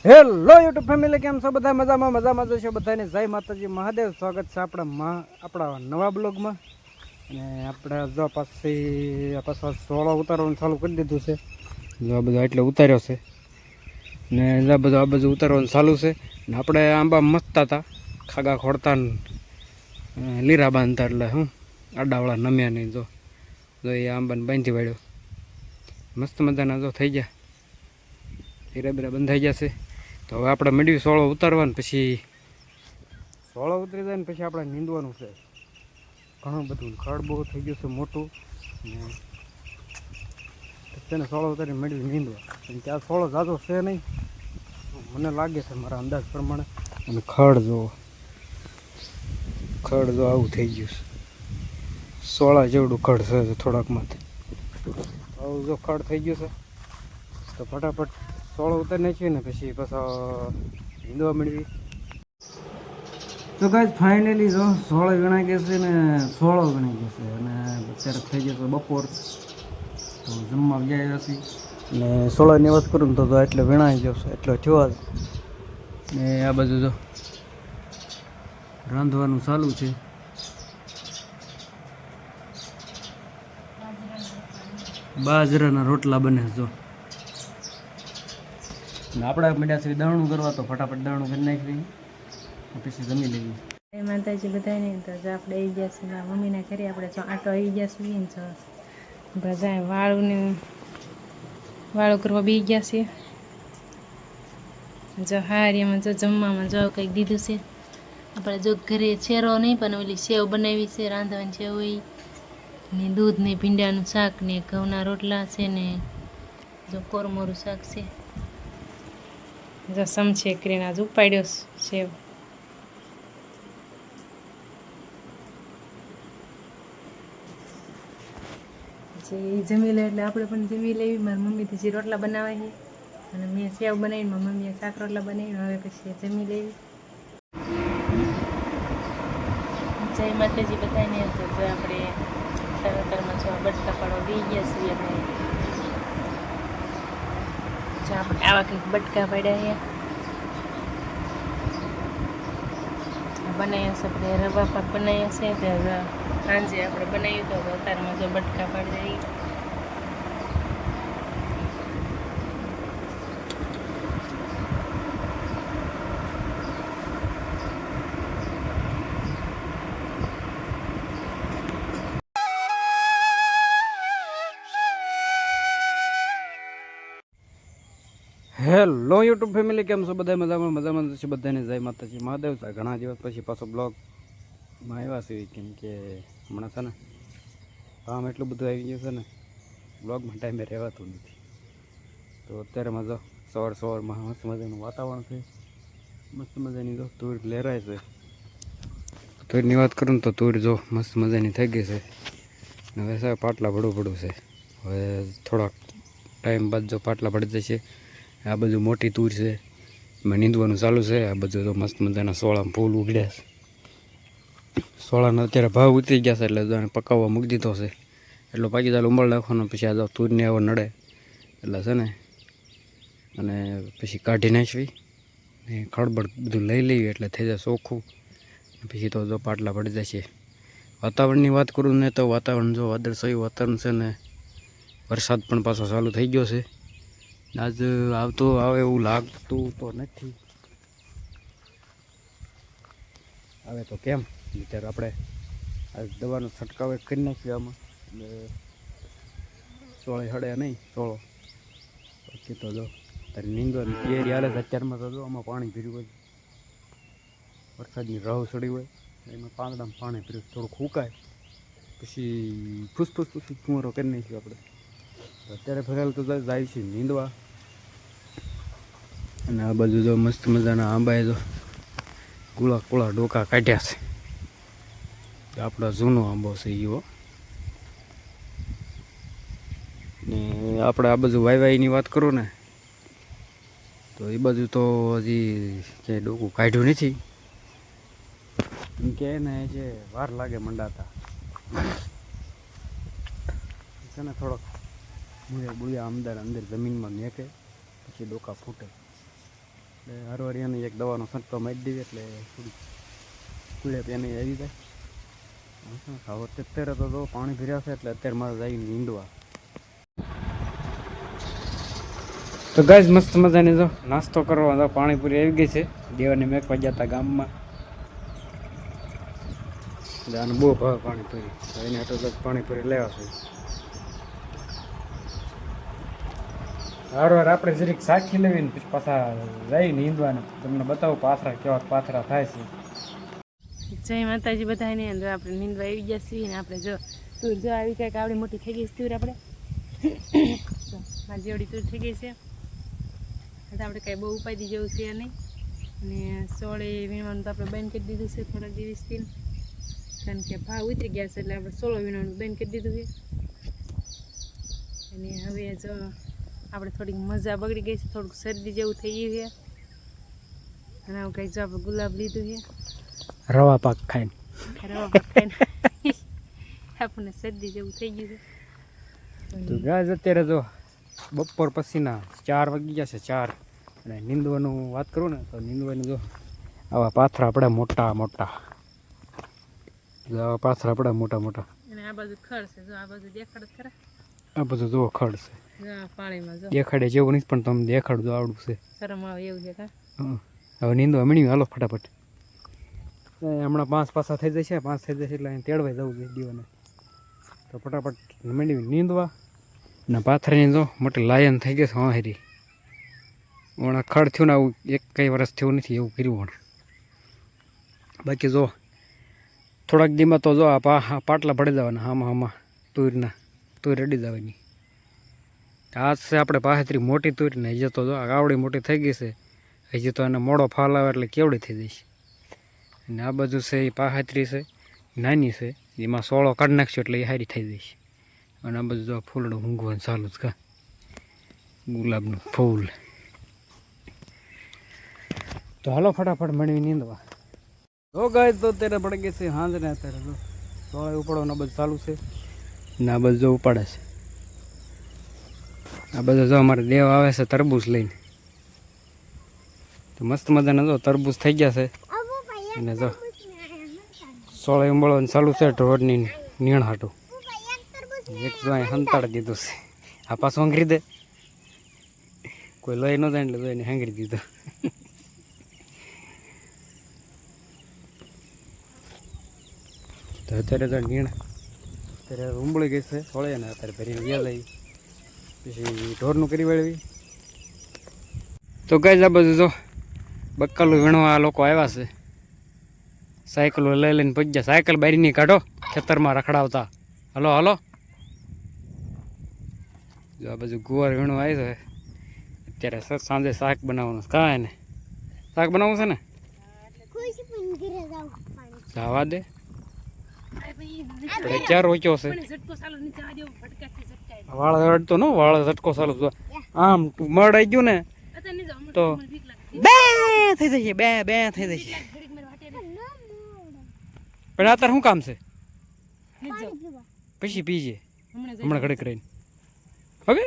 Hello YouTube family, કેમ છો બધા? મજામાં જશો બધાને. જય માતાજી, મહાદેવ. સ્વાગત છે આપણા નવા બ્લોગમાં. અને આપણે જો પાછા સોળો ઉતારવાનું ચાલુ કરી દીધું છે. જો આ બધું એટલે ઉતાર્યો છે ને આ બધું ઉતારવાનું ચાલુ છે. ને આપણે આંબા મસ્તા હતા, ખાગા ખોડતા લીરા બાંધતા, એટલે હું આડાવાળા નમ્યા નહીં. જો એ આંબાને બાંધી વાળ્યો મસ્ત મજાના જો થઈ ગયા, હીરા બીરા બંધાઈ ગયા છે. તો હવે આપણે મેળવી સોળો ઉતારવાનું, પછી સોળો ઉતરી જાય ને પછી આપણે નીંદવાનું છે. ઘણું બધું ખડ બહુ થઈ ગયું છે મોટું, ને તેને સોળો ઉતારીને મેળવી નીંદવા. કેમ કે આ સોળો ઝાઝો છે નહીં, મને લાગે છે મારા અંદાજ પ્રમાણે. અને ખડ જો આવું થઈ ગયું છે, સોળા જેવડું ખડ છે થોડાકમાંથી. આવું જો ખડ થઈ ગયું છે, તો ફટાફટ સોળો ઉતારી નાખીએ ને પછી નીંદવા મેળવી. તો ગાઈસ ફાઇનલી જો સોળો ગણાઈ ગયા છે ને સોળો ગણાઈ ગયા છે. અને અત્યારે થઈ ગયો છે બપોર, તો જમવા ગયા છીએ. ને સોળાની વાત કરું ને તો એટલે વીણાઈ ગયો છે, એટલો થયો. ને આ બધું જો રાંધવાનું ચાલુ છે. બાજરાના રોટલા બને જો. ને આપણે મીઠા સુધી દાણું કરવા, તો ફટાફટ દાણું કરી નાખી પછી જમી લેવી. જય માતાજી બધાને. તો જો આપણે આવી ગયા છીએ મારા મમ્મીના ઘરે. આપણે જો આટો આવી ગયા છીએ ને જો બધા વાળું કરવા બી ગયા છે. જો હારીમાં જો જમવામાં જો કંઈક દીધું છે. આપણે જો ઘરે શેરો નહીં પણ ઓલી સેવ બનાવી છે, રાંધવાની સેવ હોય ને દૂધ ને ભીંડાનું શાક ને ઘઉંના રોટલા છે, ને જો કોરમોરું શાક છે. જો સમછે કરીને આજ ઉપાડ્યો સેવ. જમી લે એટલે આપણે પણ જમી લેવી. મારી મમ્મીથી જે રોટલા બનાવે છે અને મેં સેવ બનાવીને મારી મમ્મીએ શાક રોટલા બનાવીને હવે પછી જમી લેવી. જય માતાજી બધાને. તો આપણે તરતરમાં જો બટકા પાડવા બી ગયા છીએ. અને જો આપણે આવા કંઈક બટકા પાડ્યા બનાવ્યા છે. આપણે રવા પાક બનાવ્યા છે, ત્યાં સાંજે આપણે બનાવ્યું તો અત્યારમાં જો બટકા પાડી દઈએ. હેલો યુટ્યુબ ફેમિલી, કેમ છો બધા? મજામાં છે બધાને. જય માતાજી, મહાદેવ. ઘણા દિવસ પછી પાછો બ્લોગમાં આવ્યા છે. કેમ કે હમણાં છે ને કામ એટલું બધું આવી ગયું છે ને, બ્લોગમાં ટાઈમે રહેવાતું નથી. તો અત્યારે મજા સવારમાં મસ્ત મજાનું વાતાવરણ છે, મસ્ત મજાની જો તુર લહેરાય છે. તુરની વાત કરું ને તો તુર જો મસ્ત મજાની થઈ ગઈ છે. હવે સાહેબ પાટલા ભડું છે. હવે થોડાક ટાઈમ બાદ જો પાટલા ભળી જશે. આ બધું મોટી તુર છે, એમાં નીંદવાનું ચાલુ છે. આ બધું તો મસ્ત મજાના સોળામાં ફૂલ ઉગડ્યા છે. સોળાના અત્યારે ભાવ ઉતરી ગયા છે, એટલે જો પકાવવા મૂકી દીધો છે. એટલો પાકી જાય ઉંબળ નાખવાનો, પછી આ જો તુરને આવો નડે એટલે છે ને, અને પછી કાઢી નાખવી ને ખડબડ બધું લઈ લેવી એટલે થઈ જાય ચોખ્ખું. પછી તો જો પાટલા પડી જશે. વાતાવરણની વાત કરું ને તો વાતાવરણ જો વાદળછાયું વાતાવરણ છે, ને વરસાદ પણ પાછો ચાલુ થઈ ગયો છે. આજ આવે એવું લાગતું તો નથી, આવે તો કેમ. અત્યારે આપણે આજ દવાનો છંટકાવ કરી નાખ્યો આમાં, એટલે સોળે હડે નહીં સોળો. બાકી તો જો ત્યારે નીંદવાની તૈયારી હાલે છે. અત્યારમાં તો જો આમાં પાણી ભર્યું હોય, વરસાદની રાહ ચડી હોય, એમાં પાંદડામાં પાણી ભર્યું, થોડુંક સુકાય પછી ફૂસફૂસ કુંવરો કરી નાખ્યો આપણે. અત્યારે ફરેલ તો જાય છે નીંદવા. અને આ બાજુ જો મસ્ત મજાના આંબાએ જો કુળા ડોકા કાઢ્યા છે. આપણો જૂનો આંબો છે એવો. ને આપણે આ બાજુ વાયની વાત કરું ને તો એ બાજુ તો હજી ક્યાંય ડોકું કાઢ્યું નથી. એમ કે ને જે વાર લાગે મંડાતા છે ને, થોડોક બુળિયા અંદર જમીનમાં મેકે પછી ડોકા ફૂટે. એટલે હરવારી એની એક દવાનો છંટકો મારી દઈએ એટલે થોડી કુળે એની આવી જાય. હવે અત્યારે તો જો પાણી ભર્યા છે એટલે અત્યારે મારે જઈ નીંદવા. તો ગાઈસ મસ્ત મજાની જો નાસ્તો કરવા તો પાણીપુરી આવી ગઈ છે. દેવાને મેકવા ગયા હતા ગામમાં. આને બહુ ભાવે પાણીપુરી, એને તો પાણીપુરી લેવા છે. વાર આપણે જરીક સાખી લેવી ને પછી પાછા જઈ નીંદવાને તમને બતાવું પાથરા કેવા પાથરા થાય છે. જય માતાજી બધાને. જો આપણે નીંદવા આવી ગયા છીએ ને આપણે જો તુર જો આવી કંઈક આવડી મોટી થઈ ગઈ છે તુર આપણે મારી જેવડી તુર થઈ ગઈ છે. એટલે આપણે કાંઈ બહુ ઉપાધી જેવું છે નહીં. અને સોળે વીણવાનું તો આપણે બંધ કરી દીધું છે થોડાક દિવસથી, કારણ કે ભાવ ઉતરી ગયા છે એટલે આપણે સોળો વીણવાનું બંધ કરી દીધું છે. અને હવે જો આપણે થોડીક મજા બગડી ગઈ છે, થોડુંક શરદી જેવું થઈ ગયું છે. અને આવું કંઈક જો આપણે ગુલાબ લીધું છે રવા પાક ખાઈને આપણને શરદી જેવું થઈ ગયું છે. તો ગાય અત્યારે જો બપોર પછીના 4 વાગી ગયા છે 4. અને નીંદવાનું વાત કરું ને તો નીંદવાનું જો આવા પાથરા આપણે મોટા મોટા, જો આવા પાથરા આપણે મોટા મોટા. અને આ બાજુ ખડ છે, જો આ બાજુ દેખાડ ખરા, આ બધું જો ખડ છે. જો આ પાણીમાં જો દેખાડે જેવું નહીં પણ તમને દેખાડું જો આવડું છે. શરમ આવે એવું છે કા. હવે નીંદવા મળ્યું, હાલો ફટાફટ. હમણાં 5 પાસા થઈ જશે, 5 થઈ જશે એટલે અહીં તેડવાઈ જવું જોઈએ દીવાને. તો ફટાફટ મંડી નીંદવા. ને પાથરીને જો મોટી લાયન થઈ ગઈ છે. હા હેરી હમણાં ખડ થયું ને આવું એક કઈ વર્ષ થયું નથી એવું કર્યું પણ. બાકી જો થોડાક દીમાં તો જો આ પાટલા પડી જવાના આમાં તુર રેડી જવાની. આ છે આપણે પાસેથી મોટી તુર ને હજી તો જો આવડી મોટી થઈ ગઈ છે. હજી તો એને મોડો ફાલ આવે એટલે કેવડી થઈ જઈશ. અને આ બાજુ છે એ પાસેથી છે નાની છે, એમાં સોળો કાઢી નાખશું એટલે એ સારી થઈ જઈશ. અને આ બધું જો ફૂલડું ઊંઘવાનું ચાલુ જ કા, ગુલાબનું ફૂલ. તો હાલો ફટાફટ મળી નીંદવા. તો ગાય તો અત્યારે પડી ગઈ છે હાંજ ને અત્યારે જો સોળે ઉપાડવાનું બધું ચાલુ છે ને આ બધું જો ઉપાડે છે. આ બધું જો અમારે દેવ આવે છે તરબૂચ લઈને. તો મસ્ત મજાના જો તરબૂચ થઈ ગયા છે. અને જો સોળે ઉંબળવાનું ચાલુ છે ઢોરની નીણ હાટું. એક જો અહીં હંતાડી દીધું છે. આ પાછું હંગરી દે, કોઈ લઈ ન જાય એટલે જો એને હંગરી દીધું. તો અત્યારે તો નીણ અત્યારે ઉંબળી ગઈ છે સોળે ને અત્યારે ભરીને ગયા જાય પછી ઢોરનું કરી વળવી. તો ગાય આ બધું જો બક્કલું વીણવા આ લોકો આવ્યા છે. સાયકલો લઈ લઈને પહોંચ્યા. સાયકલ બારીની કાઢો, ખેતરમાં રખડાવતા. Hello hello. જો આ બધું ગુવાર વીણવા આવી છે. અત્યારે સાંજે શાક બનાવવાનું કાંઈ ને શાક બનાવવું છે ને જવા દે. ક્યાં રોક્યો છે વાળ અડતો ન વાળ ઝટકો ચાલુ. આમ મળ આવી ગયું ને તો બે થઈ જશે, બે થઈ જશે. પણ અત્યારે શું કામ છે? પછી પીજે હમણાં ઘડીક રહીને. હવે